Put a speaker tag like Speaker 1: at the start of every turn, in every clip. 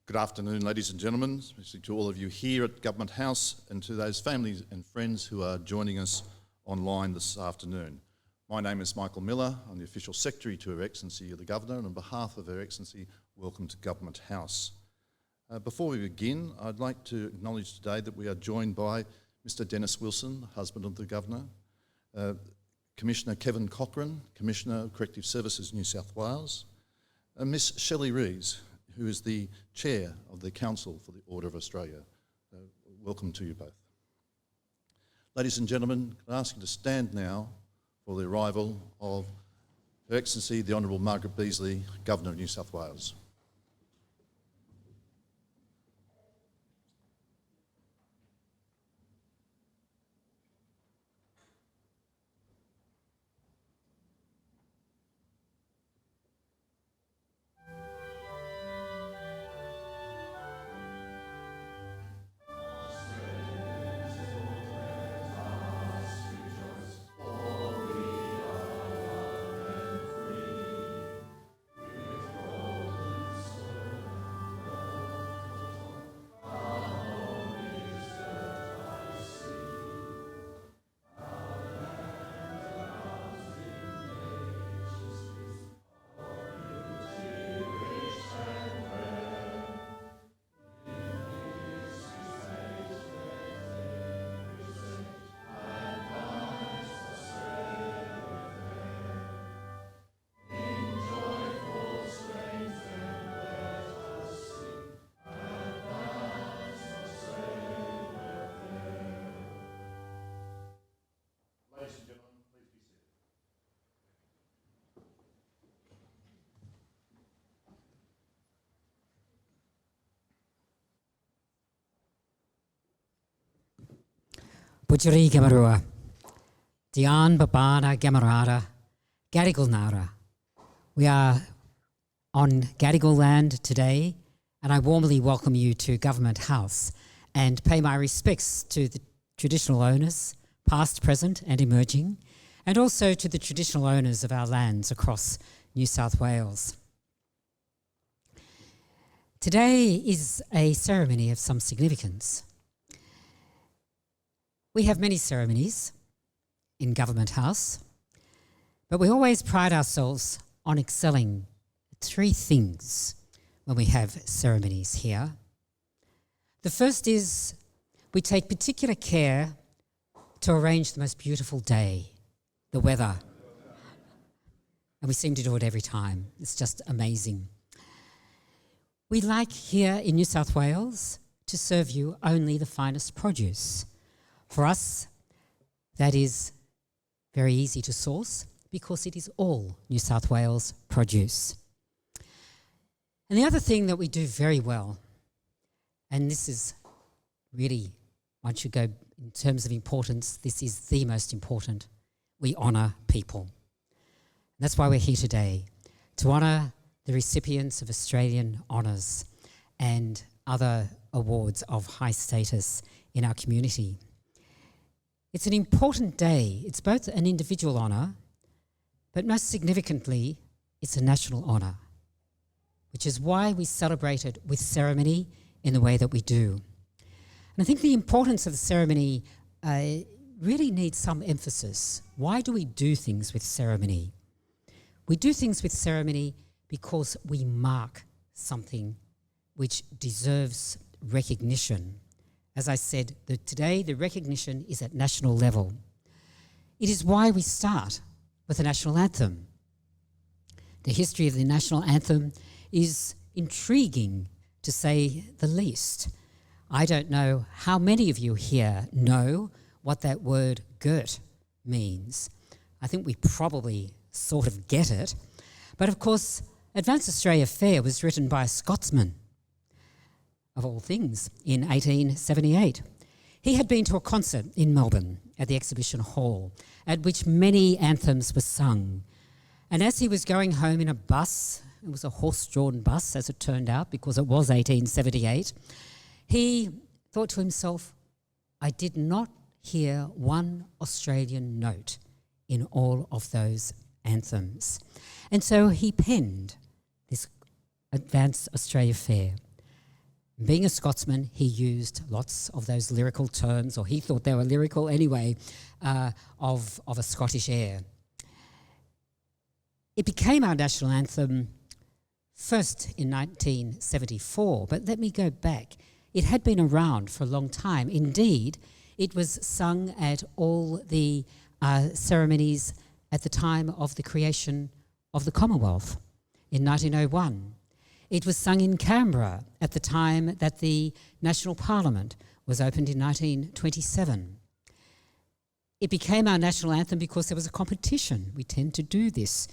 Speaker 1: Good afternoon, ladies and gentlemen, especially to all of you here at Government House and to those families and friends who are joining us online this afternoon. My name is Michael Miller. I'm the Official Secretary to Her Excellency the Governor, and on behalf of Her Excellency, welcome to Government House. Before we begin, I'd like to acknowledge today that we are joined by Mr Dennis Wilson, husband of the Governor, Commissioner Kevin Cochrane, Commissioner of Corrective Services New South Wales, and Miss Shelley Rees, who is the Chair of the Council for the Order of Australia. Welcome to you both. Ladies and gentlemen, I ask you to stand now for the arrival of Her Excellency the Honourable Margaret Beazley, Governor of New South Wales.
Speaker 2: Butcheri Gamarua, Dian Babana Gamarada, Gadigal Nara. We are on Gadigal land today, and I warmly welcome you to Government House and pay my respects to the traditional owners, past, present and emerging, and also to the traditional owners of our lands across New South Wales. Today is a ceremony of some significance. We have many ceremonies in Government House, but we always pride ourselves on excelling at three things when we have ceremonies here. The first is we take particular care to arrange the most beautiful day, the weather. And we seem to do it every time. It's just amazing. We like here in New South Wales to serve you only the finest produce. For us, that is very easy to source because it is all New South Wales produce. And the other thing that we do very well, and this is really, once you go in terms of importance, this is the most important, we honour people. And that's why we're here today, to honour the recipients of Australian honours and other awards of high status in our community. It's an important day. It's both an individual honour, but most significantly, it's a national honour, which is why we celebrate it with ceremony in the way that we do. And I think the importance of the ceremony really needs some emphasis. Why do we do things with ceremony? We do things with ceremony because we mark something which deserves recognition. As I said, today the recognition is at national level. It is why we start with the national anthem. The history of the national anthem is intriguing, to say the least. I don't know how many of you here know what that word "girt" means. I think we probably sort of get it. But of course, Advance Australia Fair was written by a Scotsman, of all things, in 1878. He had been to a concert in Melbourne at the Exhibition Hall, at which many anthems were sung. And as he was going home in a bus, it was a horse-drawn bus, as it turned out, because it was 1878, he thought to himself, I did not hear one Australian note in all of those anthems. And so he penned this Advance Australia Fair. Being a Scotsman, he used lots of those lyrical terms, or he thought they were lyrical anyway, of a Scottish air. It became our national anthem first in 1974, but let me go back. It had been around for a long time. Indeed, it was sung at all the ceremonies at the time of the creation of the Commonwealth in 1901. It was sung in Canberra at the time that the National Parliament was opened in 1927. It became our national anthem because there was a competition. We tend to do this.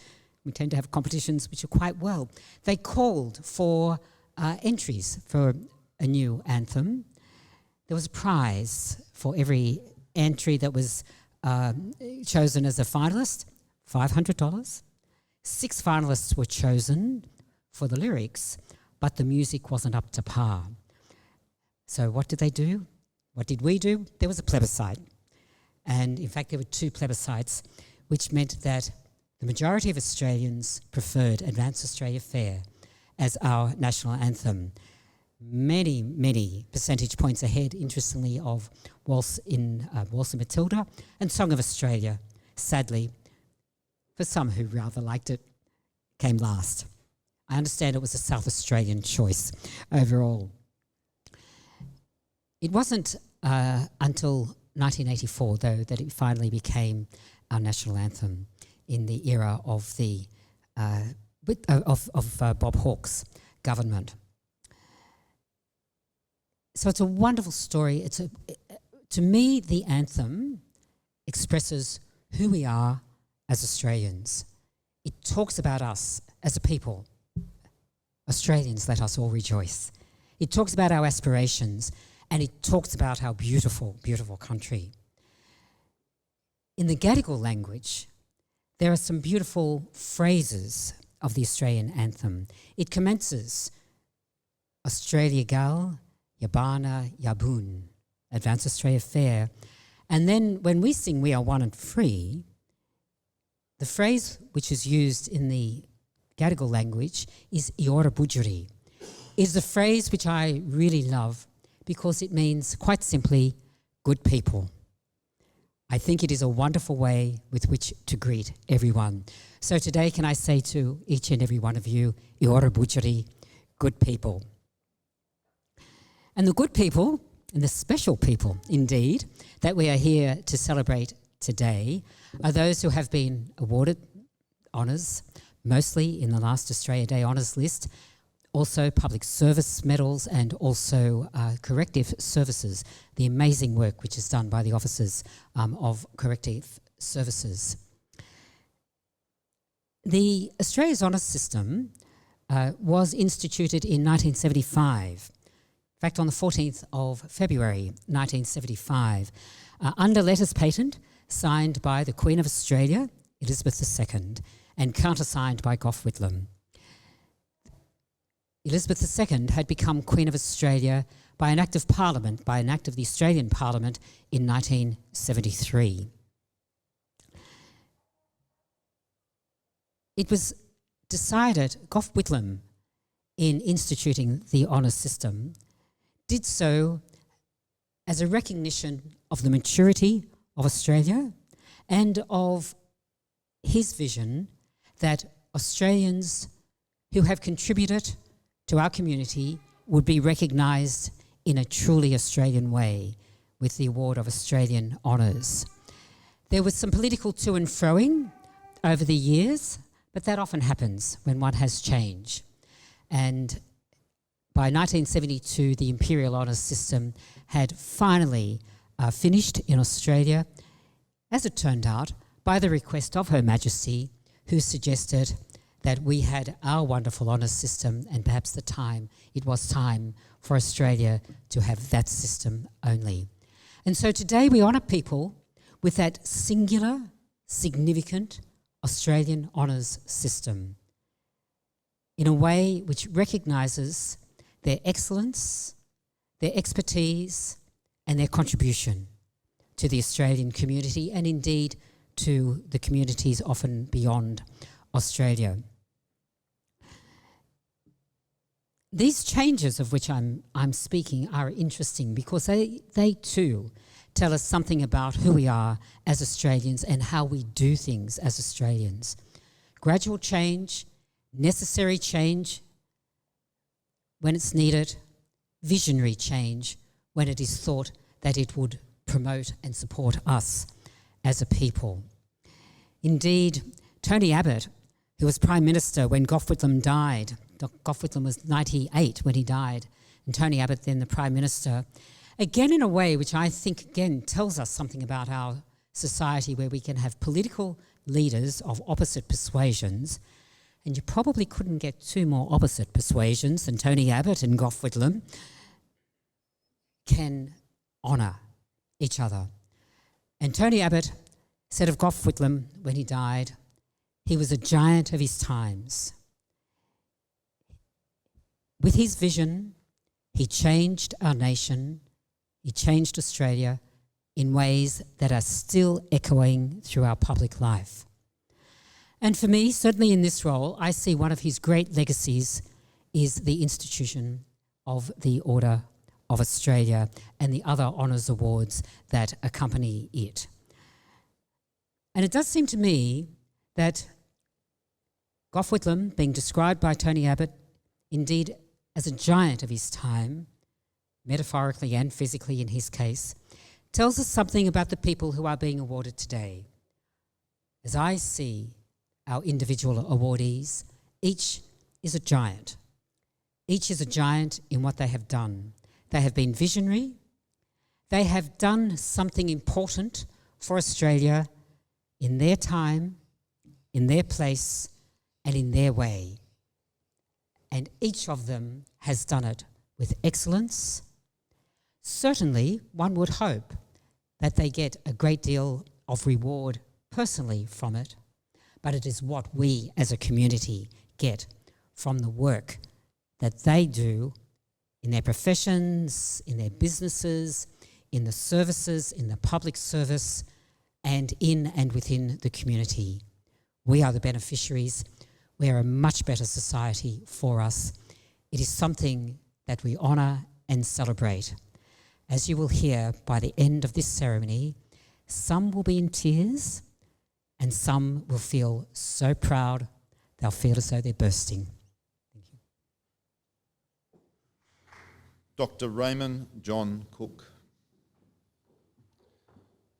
Speaker 2: We tend to have competitions which are quite well. They called for entries for a new anthem. There was a prize for every entry that was chosen as a finalist, $500. 6 finalists were chosen for the lyrics, but the music wasn't up to par. So what did they do? What did we do? There was a plebiscite. And in fact, there were 2 plebiscites, which meant that the majority of Australians preferred Advance Australia Fair as our national anthem. Many, many percentage points ahead, interestingly, of Waltz and Matilda and Song of Australia. Sadly, for some who rather liked it, came last. I understand it was a South Australian choice overall. It wasn't until 1984, though, that it finally became our national anthem in the era of the Bob Hawke's government. So it's a wonderful story. To me, the anthem expresses who we are as Australians. It talks about us as a people. Australians, let us all rejoice. It talks about our aspirations, and it talks about our beautiful, beautiful country. In the Gadigal language, there are some beautiful phrases of the Australian anthem. It commences, Australia Gal, Yabana, Yaboon, Advance Australia Fair. And then when we sing We Are One and Free, the phrase which is used in the Gadigal language is Eora Budjeri. It's a phrase which I really love because it means, quite simply, good people. I think it is a wonderful way with which to greet everyone. So today, can I say to each and every one of you, Eora Budjeri, good people. And the good people, and the special people indeed, that we are here to celebrate today are those who have been awarded honours, mostly in the last Australia Day honours list, also public service medals and also corrective services, the amazing work which is done by the officers of corrective services. The Australia's honours system was instituted in 1975. In fact, on the 14th of February 1975, under letters patent signed by the Queen of Australia, Elizabeth II, and countersigned by Gough Whitlam. Elizabeth II had become Queen of Australia by an act of Parliament, by an act of the Australian Parliament in 1973. It was decided, Gough Whitlam, in instituting the honours system, did so as a recognition of the maturity of Australia and of his vision that Australians who have contributed to our community would be recognised in a truly Australian way with the award of Australian Honours. There was some political to and froing over the years, but that often happens when one has change. And by 1972, the Imperial Honours system had finally finished in Australia, as it turned out, by the request of Her Majesty, who suggested that we had our wonderful honours system and perhaps it was time for Australia to have that system only. And so today we honour people with that singular, significant Australian honours system in a way which recognises their excellence, their expertise and their contribution to the Australian community and indeed to the communities often beyond Australia. these changes of which I'm speaking are interesting because they too tell us something about who we are as Australians and how we do things as Australians. Gradual change, necessary change when it's needed, visionary change when it is thought that it would promote and support us as a people. Indeed, Tony Abbott, who was Prime Minister when Gough Whitlam died, Gough Whitlam was 98 when he died, and Tony Abbott then the Prime Minister, again in a way which I think again tells us something about our society where we can have political leaders of opposite persuasions, and you probably couldn't get two more opposite persuasions than Tony Abbott and Gough Whitlam, can honour each other. And Tony Abbott said of Gough Whitlam when he died, he was a giant of his times. With his vision, he changed our nation, he changed Australia in ways that are still echoing through our public life. And for me, certainly in this role, I see one of his great legacies is the institution of the Order of Australia and the other honours awards that accompany it. And it does seem to me that Gough Whitlam, being described by Tony Abbott, indeed as a giant of his time, metaphorically and physically in his case, tells us something about the people who are being awarded today. As I see our individual awardees, each is a giant. Each is a giant in what they have done. They have been visionary. They have done something important for Australia in their time, in their place, and in their way. And each of them has done it with excellence. Certainly, one would hope that they get a great deal of reward personally from it, but it is what we as a community get from the work that they do in their professions, in their businesses, in the services, in the public service, and in and within the community. We are the beneficiaries. We are a much better society for us. It is something that we honour and celebrate. As you will hear by the end of this ceremony, some will be in tears and some will feel so proud they'll feel as though they're bursting. Thank you.
Speaker 1: Dr. Raymond John Cook,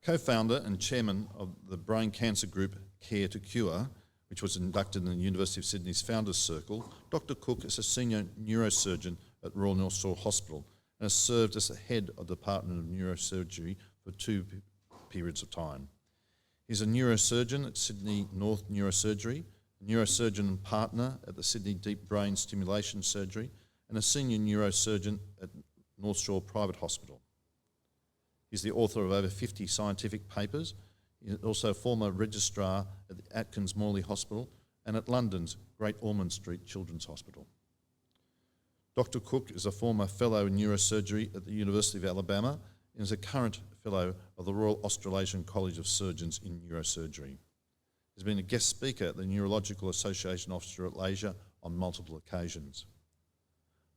Speaker 1: co-founder and chairman of the brain cancer group Care to Cure, which was inducted in the University of Sydney's Founders Circle. Dr. Cook is a senior neurosurgeon at Royal North Shore Hospital and has served as the head of the Department of Neurosurgery for 2 periods of time. He's a neurosurgeon at Sydney North Neurosurgery, a neurosurgeon and partner at the Sydney Deep Brain Stimulation Surgery, and a senior neurosurgeon at North Shore Private Hospital. He's the author of over 50 scientific papers. He's also a former registrar at the Atkins Morley Hospital and at London's Great Ormond Street Children's Hospital. Dr. Cook is a former fellow in neurosurgery at the University of Alabama and is a current fellow of the Royal Australasian College of Surgeons in Neurosurgery. He's been a guest speaker at the Neurological Association Australasia on multiple occasions.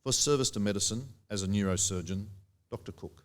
Speaker 1: For service to medicine as a neurosurgeon, Dr. Cook.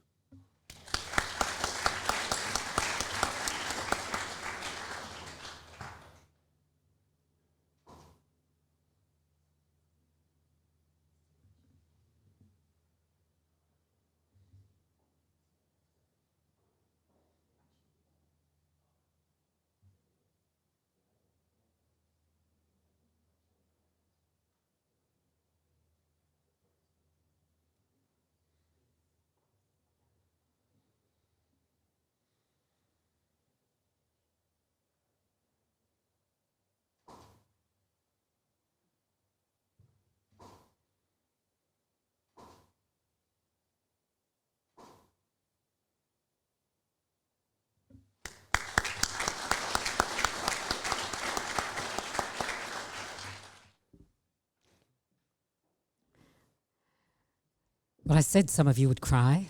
Speaker 2: Well, I said some of you would cry.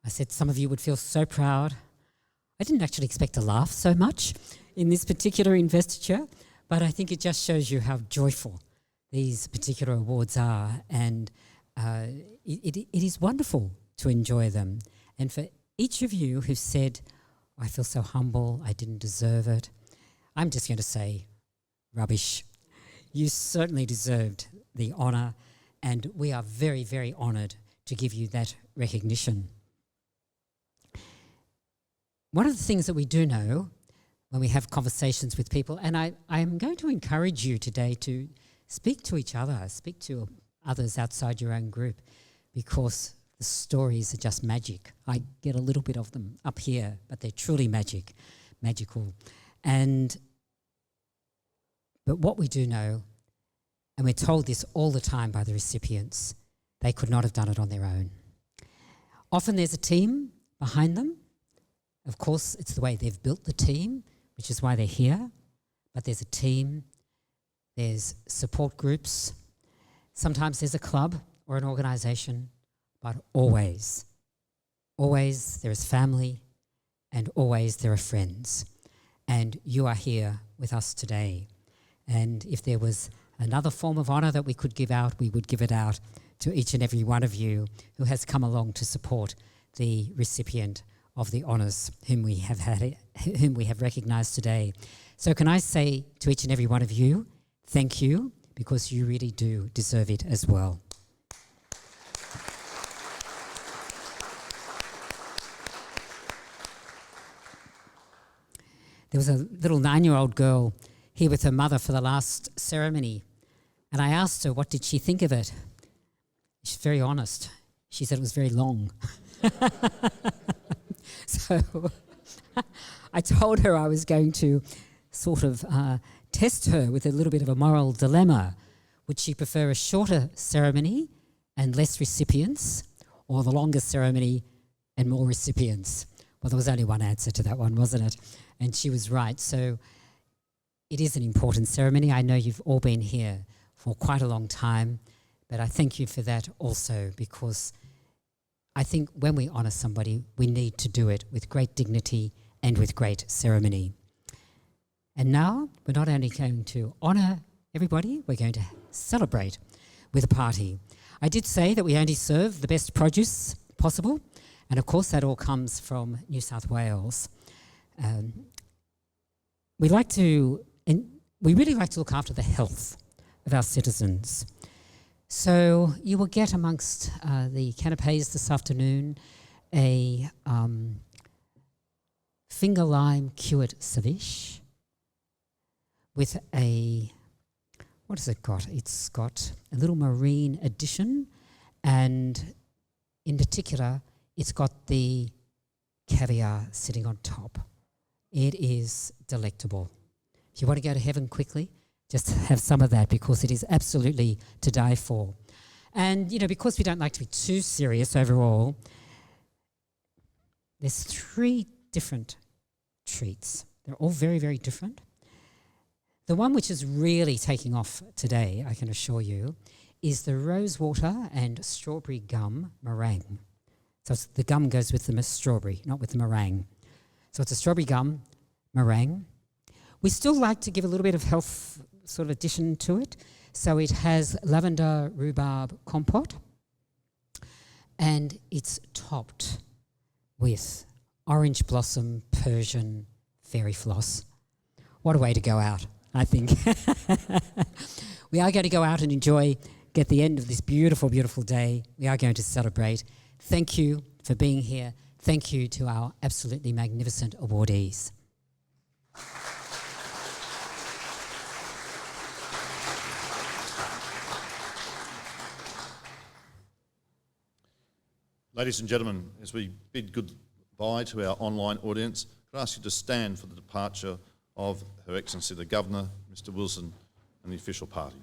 Speaker 2: I said some of you would feel so proud. I didn't actually expect to laugh so much in this particular investiture, but I think it just shows you how joyful these particular awards are, and it is wonderful to enjoy them. And for each of you who said, I feel so humble, I didn't deserve it, I'm just going to say, rubbish. You certainly deserved the honour, and we are very, very honoured to give you that recognition. One of the things that we do know when we have conversations with people, and I am going to encourage you today to speak to each other, speak to others outside your own group, because the stories are just magic. I get a little bit of them up here, but they're truly magical. But what we do know, and we're told this all the time by the recipients, they could not have done it on their own. Often there's a team behind them. Of course, it's the way they've built the team, which is why they're here. But there's a team, there's support groups. Sometimes there's a club or an organisation, but always there is family, and always there are friends. And you are here with us today. And if there was another form of honour that we could give out, we would give it out to each and every one of you who has come along to support the recipient of the honours whom we have recognised today. So can I say to each and every one of you, thank you, because you really do deserve it as well. There was a little 9-year-old girl here with her mother for the last ceremony, and I asked her what did she think of it. She's very honest. She said it was very long. So I told her I was going to sort of test her with a little bit of a moral dilemma. Would she prefer a shorter ceremony and less recipients, or the longer ceremony and more recipients? Well, there was only one answer to that one, wasn't it? And she was right. So it is an important ceremony. I know you've all been here for quite a long time, but I thank you for that also, because I think when we honour somebody, we need to do it with great dignity and with great ceremony. And now we're not only going to honour everybody, we're going to celebrate with a party. I did say that we only serve the best produce possible, and of course that all comes from New South Wales. We really like to look after the health of our citizens. So you will get amongst the canapes this afternoon a finger lime cured ceviche with what has it got? It's got a little marine addition, and in particular, it's got the caviar sitting on top. It is delectable. If you want to go to heaven quickly, just have some of that, because it is absolutely to die for. And, because we don't like to be too serious overall, there's 3 different treats. They're all very, very different. The one which is really taking off today, I can assure you, is the rosewater and strawberry gum meringue. So the gum goes with the strawberry, not with the meringue. So it's a strawberry gum meringue. We still like to give a little bit of health sort of addition to it. So it has lavender rhubarb compote, and it's topped with orange blossom Persian fairy floss. What a way to go out, I think. We are going to go out and get the end of this beautiful, beautiful day. We are going to celebrate. Thank you for being here. Thank you to our absolutely magnificent awardees.
Speaker 1: Ladies and gentlemen, as we bid goodbye to our online audience, could I ask you to stand for the departure of Her Excellency the Governor, Mr Wilson, and the official party.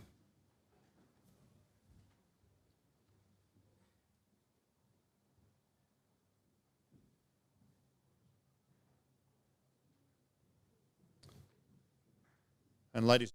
Speaker 1: And ladies